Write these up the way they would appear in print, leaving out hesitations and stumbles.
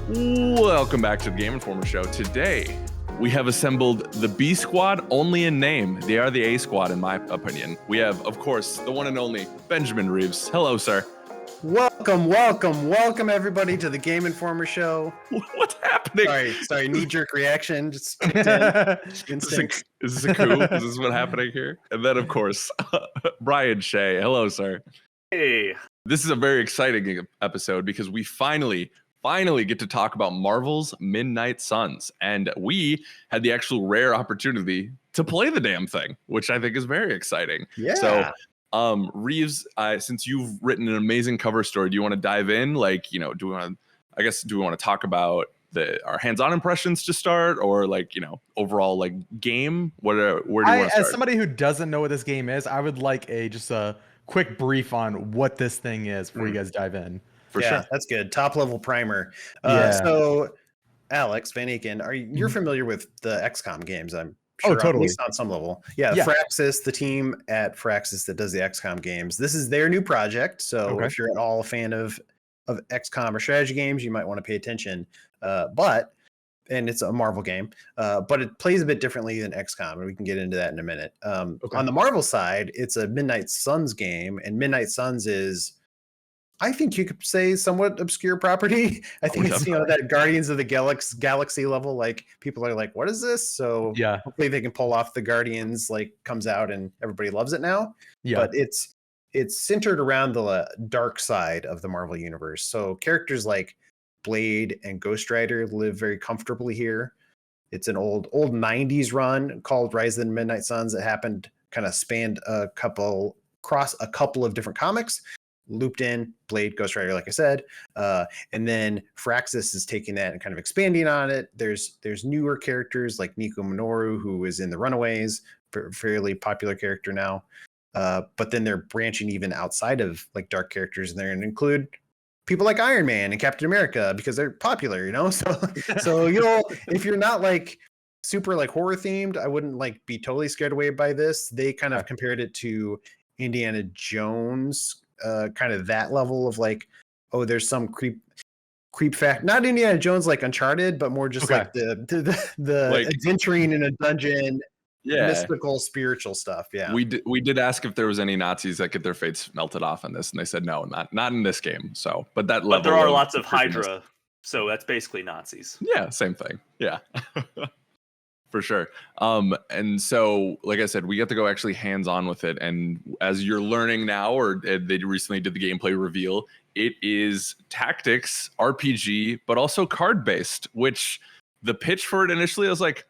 Welcome back to the Game Informer Show. Today, we have assembled the B Squad only in name. They are the A Squad, in my opinion. We have, of course, the one and only Benjamin Reeves. Hello, sir. Welcome everybody to the Game Informer Show. What's happening? Sorry, knee-jerk reaction. Just kicked in. Instinct. Is this a coup? Is this what's happening here? And then, of course, Brian Shea. Hello, sir. Hey. This is a very exciting episode because we finally get to talk about Marvel's Midnight Suns. And we had the actual rare opportunity to play the damn thing, which I think is very exciting. Yeah. So, Reeves, since you've written an amazing cover story, do you want to dive in? Like, do we want to talk about our hands-on impressions to start, or overall game? Where do you want to start? As somebody who doesn't know what this game is, I would like just a quick brief on what this thing is before you guys dive in. For sure. That's good. Top level primer. So, Alex Van Aken, you're familiar with the XCOM games? I'm sure, totally. At least on some level. Yeah. Firaxis, the team at Firaxis that does the XCOM games. This is their new project. So if you're at all a fan of XCOM or strategy games, you might want to pay attention. And it's a Marvel game, but it plays a bit differently than XCOM, and we can get into that in a minute. On the Marvel side, it's a Midnight Suns game, and Midnight Suns is, I think you could say, somewhat obscure property. I think it's that Guardians of the Galaxy level. Like, people are like, "What is this?" So hopefully they can pull off the Guardians. Comes out and everybody loves it now. Yeah, but it's centered around the dark side of the Marvel universe. So characters like Blade and Ghost Rider live very comfortably here. It's an old 90s run called Rise of the Midnight Suns. It happened, kind of spanned across a couple of different comics. Looped in Blade, Ghost Rider, like I said, and then Firaxis is taking that and kind of expanding on it. There's newer characters like Nico Minoru, who is in the Runaways, fairly popular character now. But then they're branching even outside of dark characters, and they're going to include people like Iron Man and Captain America because they're popular, So if you're not super horror themed, I wouldn't be totally scared away by this. They kind of compared it to Indiana Jones. Kind of that level of there's some creep fact, not Indiana Jones like Uncharted, but more just the adventuring in a dungeon, mystical, spiritual stuff. Yeah, we did ask if there was any Nazis that get their fates melted off in this, and they said no, not in this game. So, but there are lots of Hydra, so that's basically Nazis. Yeah, same thing. Yeah. For sure. And so, like I said, we get to go actually hands-on with it. And as you're learning now, or they recently did the gameplay reveal, it is tactics, RPG, but also card-based, which the pitch for it initially, I was like,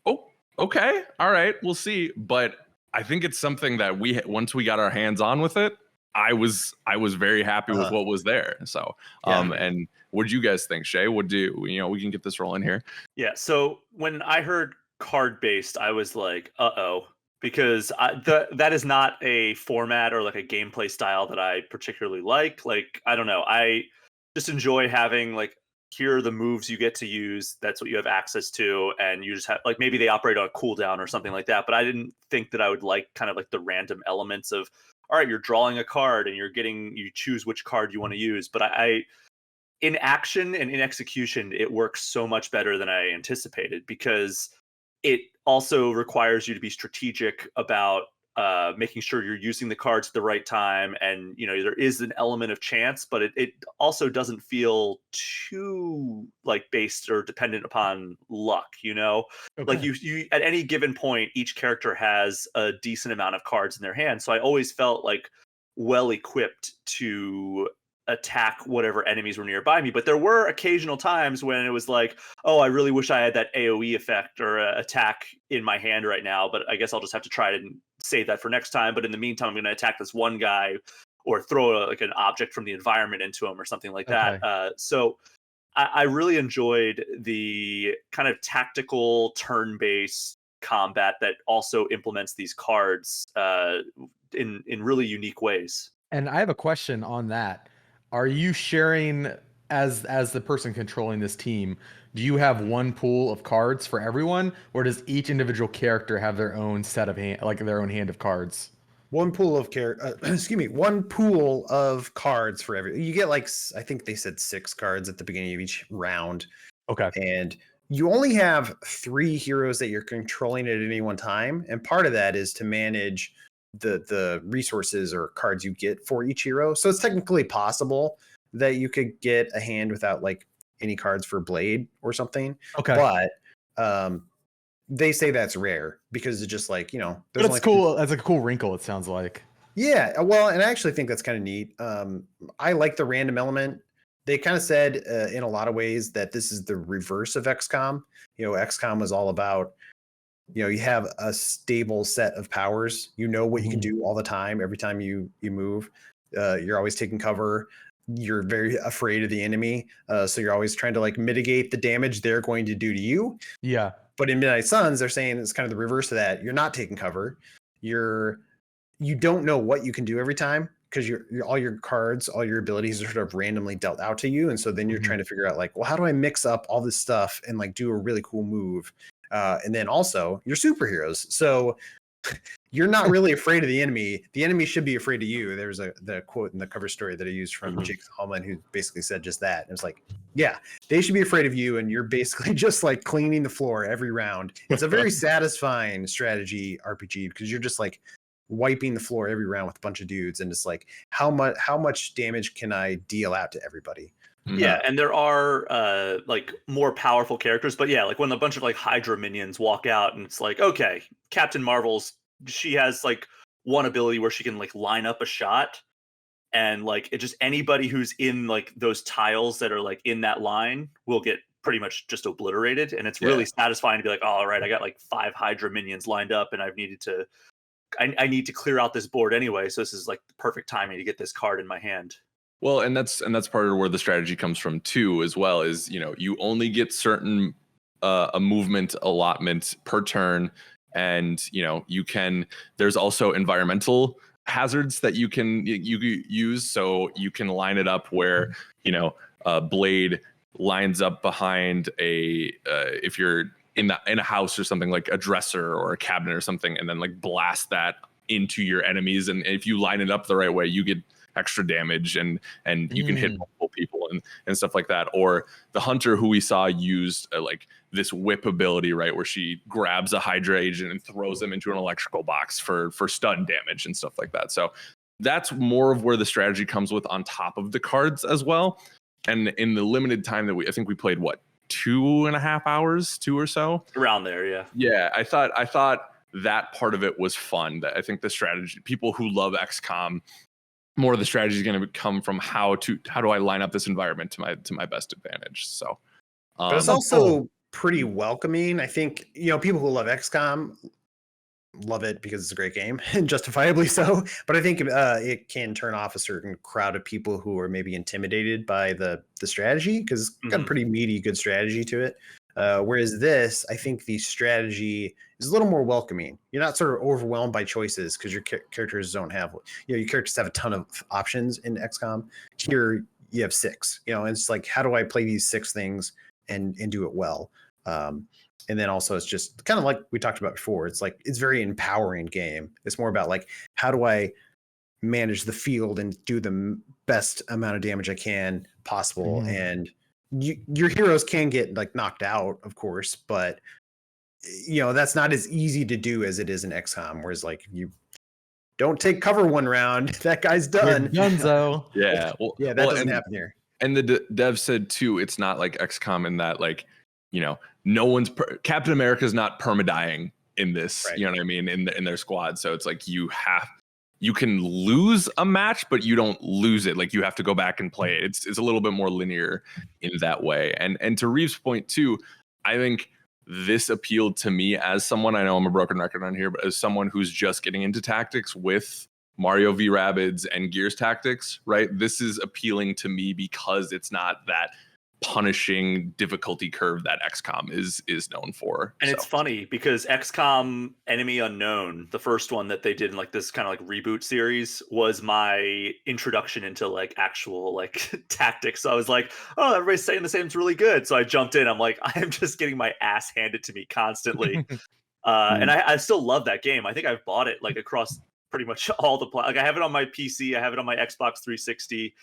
oh, okay, all right, we'll see. But I think it's something that once we got our hands on with it, I was very happy with what was there. So, and what did you guys think, Shay? We can get this rolling here. Yeah. So when I heard card based, I was like, because that is not a format or a gameplay style that I particularly like. I don't know. I just enjoy having here are the moves you get to use. That's what you have access to. And you just have maybe they operate on a cooldown or something like that. But I didn't think that I would kind of the random elements of, all right, you're drawing a card and you choose which card you want to use. But I in action and in execution, it works so much better than I anticipated, because it also requires you to be strategic about making sure you're using the cards at the right time. And, there is an element of chance, but it also doesn't feel too based or dependent upon luck, Okay. You at any given point, each character has a decent amount of cards in their hand. So I always felt well equipped to attack whatever enemies were nearby me. But there were occasional times when it was I really wish I had that AoE effect or attack in my hand right now, but I guess I'll just have to try to save that for next time. But in the meantime, I'm going to attack this one guy or throw an object from the environment into him or something like that. So I really enjoyed the kind of tactical turn-based combat that also implements these cards in really unique ways. And I have a question on that. Are you sharing, as the person controlling this team, do you have one pool of cards for everyone, or does each individual character have their own set of their own hand of cards? one pool of one pool of cards for every. You get like I think they said 6 cards at the beginning of each round. Okay. And you only have 3 heroes that you're controlling at any one time, and part of that is to manage the resources or cards you get for each hero. So it's technically possible that you could get a hand without like any cards for Blade or something. Okay. But they say that's rare because it's just like, but it's cool. That's a cool wrinkle, it sounds like. Yeah, well, and I actually think that's kind of neat. I like the random element. They kind of said in a lot of ways that this is the reverse of XCOM. XCOM was all about, you have a stable set of powers. You know what you can do all the time. Every time you move, you're always taking cover. You're very afraid of the enemy. So you're always trying to like mitigate the damage they're going to do to you. Yeah. But in Midnight Suns, they're saying it's kind of the reverse of that. You're not taking cover. You don't know what you can do every time because all your cards, all your abilities are sort of randomly dealt out to you. And so then you're trying to figure out like, well, how do I mix up all this stuff and like do a really cool move? And then also you're superheroes. So you're not really afraid of the enemy. The enemy should be afraid of you. There's the quote in the cover story that I used from Jake Holman, who basically said just that. It was like, yeah, they should be afraid of you. And you're basically just like cleaning the floor every round. It's a very satisfying strategy RPG because you're just like wiping the floor every round with a bunch of dudes. And it's like, how much damage can I deal out to everybody? Yeah, and there are like more powerful characters, but yeah, like when a bunch of like Hydra minions walk out, and it's like, okay, Captain Marvel's, she has like one ability where she can like line up a shot, and like it just anybody who's in like those tiles that are like in that line will get pretty much just obliterated, and it's really satisfying to be like, oh, all right, I got like 5 Hydra minions lined up, and I need to clear out this board anyway, so this is like the perfect timing to get this card in my hand. Well, and that's part of where the strategy comes from too, as well, is you only get certain a movement allotment per turn, and you can. There's also environmental hazards that you can use, so you can line it up where Blade lines up behind if you're in a house or something, like a dresser or a cabinet or something, and then like blast that into your enemies, and if you line it up the right way, you get extra damage and you can hit multiple people and stuff like that. Or the hunter who we saw used like this whip ability, right, where she grabs a Hydra agent and throws them into an electrical box for stun damage and stuff like that. So that's more of where the strategy comes with on top of the cards as well. And in the limited time that I think we played 2.5 hours, 2 or so around there. Yeah, I thought that part of it was fun. That I think the strategy, people who love XCOM, more of the strategy is going to come from how do I line up this environment to my best advantage. So, but it's also pretty welcoming. I think people who love XCOM love it because it's a great game, and justifiably so. But I think it can turn off a certain crowd of people who are maybe intimidated by the strategy because it's got a pretty meaty, good strategy to it. Whereas this, I think the strategy is a little more welcoming. You're not sort of overwhelmed by choices because your characters don't have, your characters have a ton of options in XCOM. Here you have 6, and it's like, how do I play these 6 things and do it well? And then also it's just kind of like we talked about before. It's like, it's very empowering game. It's more about like, how do I manage the field and do the best amount of damage I can possible? And your heroes can get like knocked out, of course, but that's not as easy to do as it is in XCOM, whereas like you don't take cover one round, that guy's done. Dunzo. Yeah. That doesn't happen here. And the dev said too, it's not like XCOM in that like, no one's Captain America's not permadying in this, right. You know what I mean, in their squad. So it's like you can lose a match, but you don't lose it. Like you have to go back and play it. It's a little bit more linear in that way. And to Reeves' point too, I think this appealed to me as someone, I know I'm a broken record on here, but as someone who's just getting into tactics with Mario v Rabbids and Gears Tactics, right? This is appealing to me because it's not that punishing difficulty curve that XCOM is known for. And it's funny because XCOM Enemy Unknown, the first one that they did in like this kind of like reboot series, was my introduction into like actual like tactics. So I was like, oh, everybody's saying the same's really good. So I jumped in. I'm like, I am just getting my ass handed to me constantly. And I still love that game. I think I've bought it like across pretty much all the like I have it on my PC, I have it on my Xbox 360,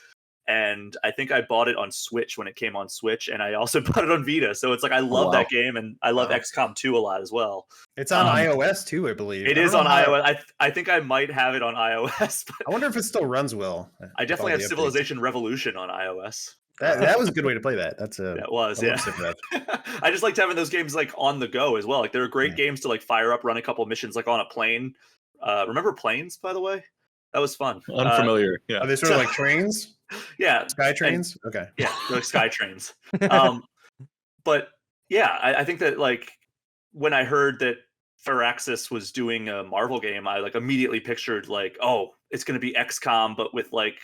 and I think I bought it on Switch when it came on Switch, and I also bought it on Vita. So it's like I love that game, and I love XCOM 2 a lot as well. It's on iOS too, I believe. It is on iOS. I think I might have it on iOS. But I wonder if it still runs well. I definitely have Civilization Revolution on iOS. That was a good way to play that. That was, yeah. I just liked having those games like on the go as well. Like they're great games to like fire up, run a couple missions like on a plane. Remember Planes, by the way? That was fun. Unfamiliar. Yeah. Are they sort of like trains? Yeah. Sky trains? Okay. Yeah, they're like sky trains. But yeah, I think that like when I heard that Firaxis was doing a Marvel game, I like immediately pictured like, oh, it's gonna be XCOM, but with like,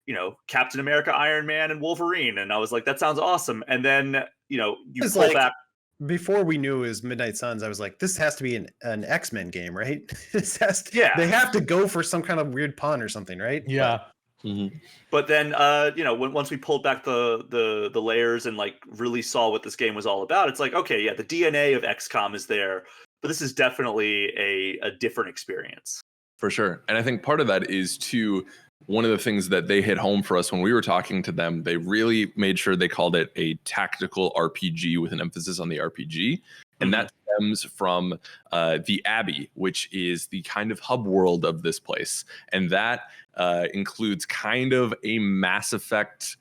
you know, Captain America, Iron Man, and Wolverine. And I was like, that sounds awesome. And then, you know, you pull back. Before we knew it was Midnight Suns, I was like, this has to be an X-Men game, right? Yeah. They have to go for some kind of weird pun or something, right? Yeah. But then, you know, once we pulled back the layers and like really saw what this game was all about, it's like, okay, yeah, the DNA of XCOM is there, but this is definitely a different experience. For sure. And I think part of that is too, one of the things that they hit home for us when we were talking to them, they really made sure they called it a tactical RPG with an emphasis on the RPG. And that stems from the Abbey, which is the kind of hub world of this place. And that includes kind of a Mass Effect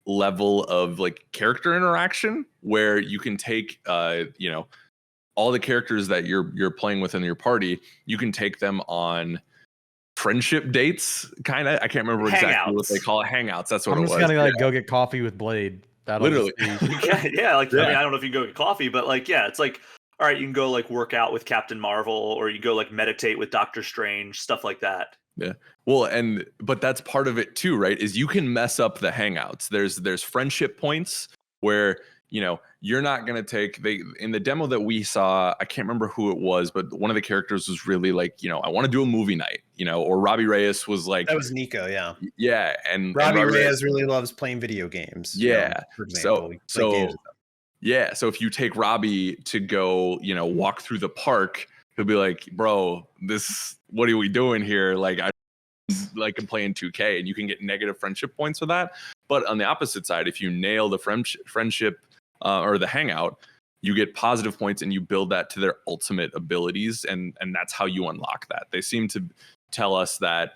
level of like character interaction where you can take, you know, all the characters that you're playing with in your party, you can take them on friendship dates, kind of. I can't remember exactly what they call it. Hangouts. That's what it was. I'm just gonna like go get coffee with Blade. That'll literally. Yeah. Like, I mean, I don't know if you can go get coffee, but like, yeah, it's like, all right, you can go like work out with Captain Marvel, or you go like meditate with Doctor Strange, stuff like that. Yeah. Well, but that's part of it too, right? Is you can mess up the hangouts. There's friendship points where, you know, you're not going to take in the demo that we saw, I can't remember who it was, but one of the characters was really like, you know, I want to do a movie night, you know, or Robbie Reyes was like, that was Nico. Yeah. Yeah. And Robbie Reyes really loves playing video games. Yeah. You know, for example. So if you take Robbie to go, you know, walk through the park, he'll be like, bro, what are we doing here? Like, I'm playing 2K, and you can get negative friendship points for that. But on the opposite side, if you nail the friendship or the hangout, you get positive points, and you build that to their ultimate abilities, and that's how you unlock that. They seem to tell us that.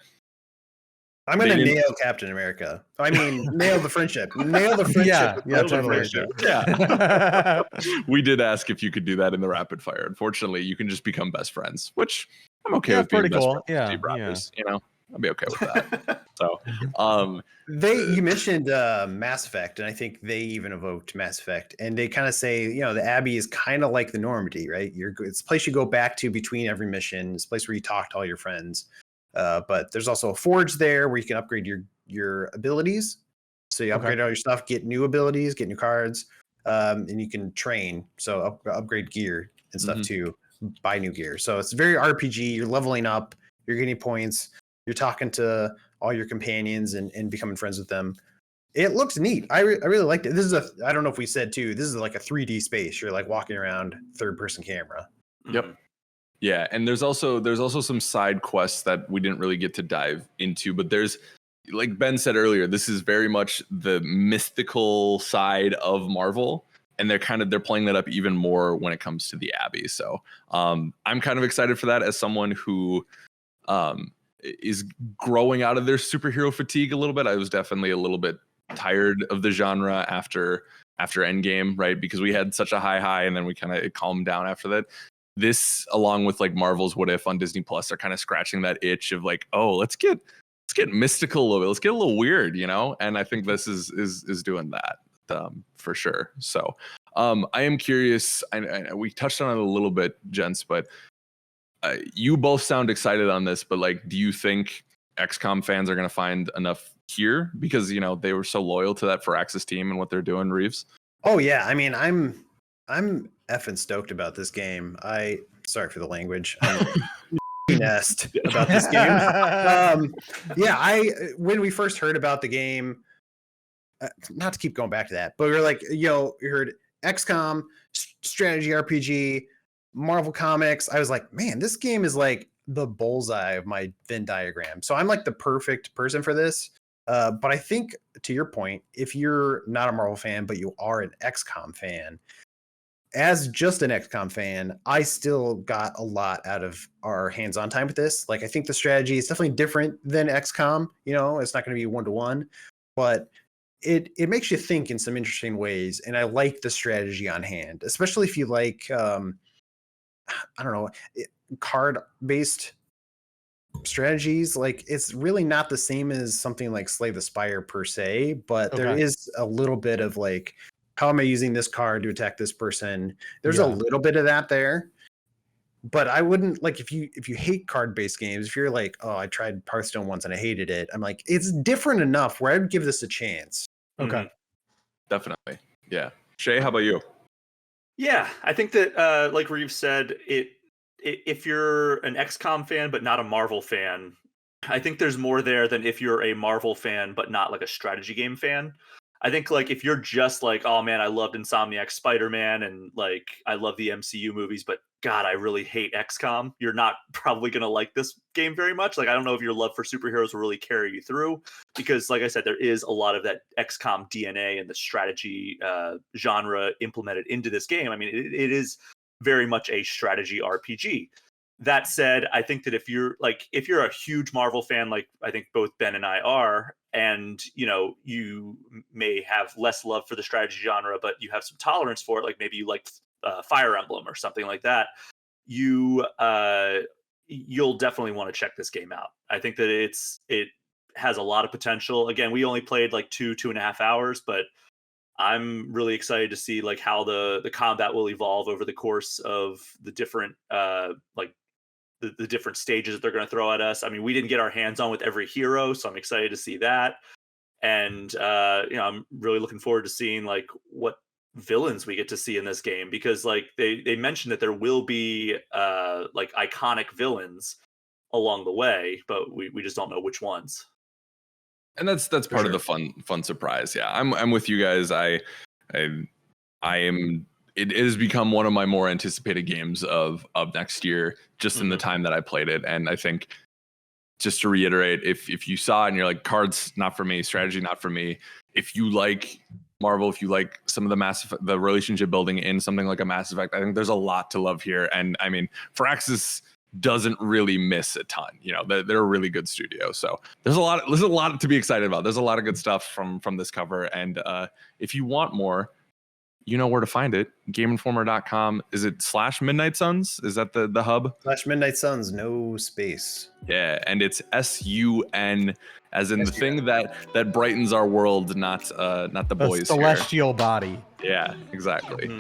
I'm going to nail Captain America. I mean, nail the friendship. Nail the friendship. Yeah, totally. Yeah. We did ask if you could do that in the rapid fire. Unfortunately, you can just become best friends, which I'm okay with. Being best friends with Steve Rogers, you know, I'll be okay with that. So, you mentioned Mass Effect, and I think they even evoked Mass Effect, and they kind of say, you know, the Abbey is kind of like the Normandy, right? It's a place you go back to between every mission. It's a place where you talk to all your friends. But there's also a forge there where you can upgrade your abilities. So you upgrade all your stuff, get new abilities, get new cards, and you can train. So upgrade gear and stuff too, buy new gear. So it's very RPG. You're leveling up, you're getting points, you're talking to all your companions and becoming friends with them. It looks neat. I really liked it. This is I don't know if we said too, this is like a 3D space. You're like walking around third person camera. Yep. Yeah, and there's also some side quests that we didn't really get to dive into, but there's, like Ben said earlier, this is very much the mystical side of Marvel, and they're playing that up even more when it comes to the Abbey. So I'm kind of excited for that as someone who is growing out of their superhero fatigue a little bit. I was definitely a little bit tired of the genre after Endgame, right? Because we had such a high and then we kind of calmed down after that. This, along with like Marvel's What If on Disney Plus, are kind of scratching that itch of like, oh, let's get mystical a little bit. Let's get a little weird, you know? And I think this is doing that for sure. So I am curious. I we touched on it a little bit, gents, but you both sound excited on this. But like, do you think XCOM fans are going to find enough here? Because, you know, they were so loyal to that Firaxis team and what they're doing, Reeves. Oh yeah, I mean, I'm effing stoked about this game. Sorry for the language. I'm nest about this game. When we first heard about the game, not to keep going back to that, but we were like, you heard XCOM, strategy RPG, Marvel Comics. I was like, man, this game is like the bullseye of my Venn diagram. So I'm like the perfect person for this. But I think, to your point, if you're not a Marvel fan, but you are an XCOM fan, as just an XCOM fan, I still got a lot out of our hands-on time with this. Like, I think the strategy is definitely different than XCOM. You know, it's not going to be 1-to-1, but it makes you think in some interesting ways. And I like the strategy on hand, especially if you like, I don't know, card-based strategies. Like, it's really not the same as something like Slay the Spire per se, but there is a little bit of like, how am I using this card to attack this person? There's a little bit of that there, but I wouldn't like, if you hate card-based games, if you're like, oh, I tried Hearthstone once and I hated it, I'm like, it's different enough where I'd give this a chance. Okay. Definitely. Yeah. Shay, how about you? Yeah, I think that like Reeves said, if you're an XCOM fan but not a Marvel fan, I think there's more there than if you're a Marvel fan but not like a strategy game fan. I think like if you're just like, oh man, I loved Insomniac Spider-Man and like I love the MCU movies, but God, I really hate XCOM, you're not probably gonna like this game very much. Like, I don't know if your love for superheroes will really carry you through, because like I said, there is a lot of that XCOM DNA and the strategy genre implemented into this game. I mean, it is very much a strategy RPG. That said, I think that if you're a huge Marvel fan, like I think both Ben and I are, and you know, you may have less love for the strategy genre, but you have some tolerance for it, like maybe you like Fire Emblem or something like that, you'll definitely want to check this game out. I think that it has a lot of potential. Again, we only played like 2.5 hours, but I'm really excited to see like how the combat will evolve over the course of the different like the different stages that they're going to throw at us. I mean, we didn't get our hands on with every hero, so I'm excited to see that. And you know, I'm really looking forward to seeing like what villains we get to see in this game, because like they mentioned that there will be like iconic villains along the way, but we just don't know which ones. And that's part of the fun surprise. Yeah, I'm with you guys. I am. It has become one of my more anticipated games of next year, just in the time that I played it. And I think, just to reiterate, if you saw it and you're like, cards not for me, strategy not for me, if you like Marvel, if you like some of the relationship building in something like a Mass Effect, I think there's a lot to love here. And I mean, Firaxis doesn't really miss a ton. You know, they're a really good studio, so there's a lot to be excited about. There's a lot of good stuff from this cover, and if you want more, you know where to find it. GameInformer.com. Is it /Midnight Suns? Is that the hub? /Midnight Suns, no space. Yeah, and it's SUN, as in the thing that brightens our world, not the boys. Celestial body. Yeah, exactly.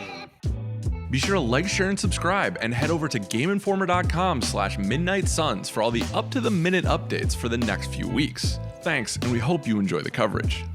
Be sure to like, share, and subscribe, and head over to GameInformer.com/Midnight Suns for all the up-to-the-minute updates for the next few weeks. Thanks, and we hope you enjoy the coverage.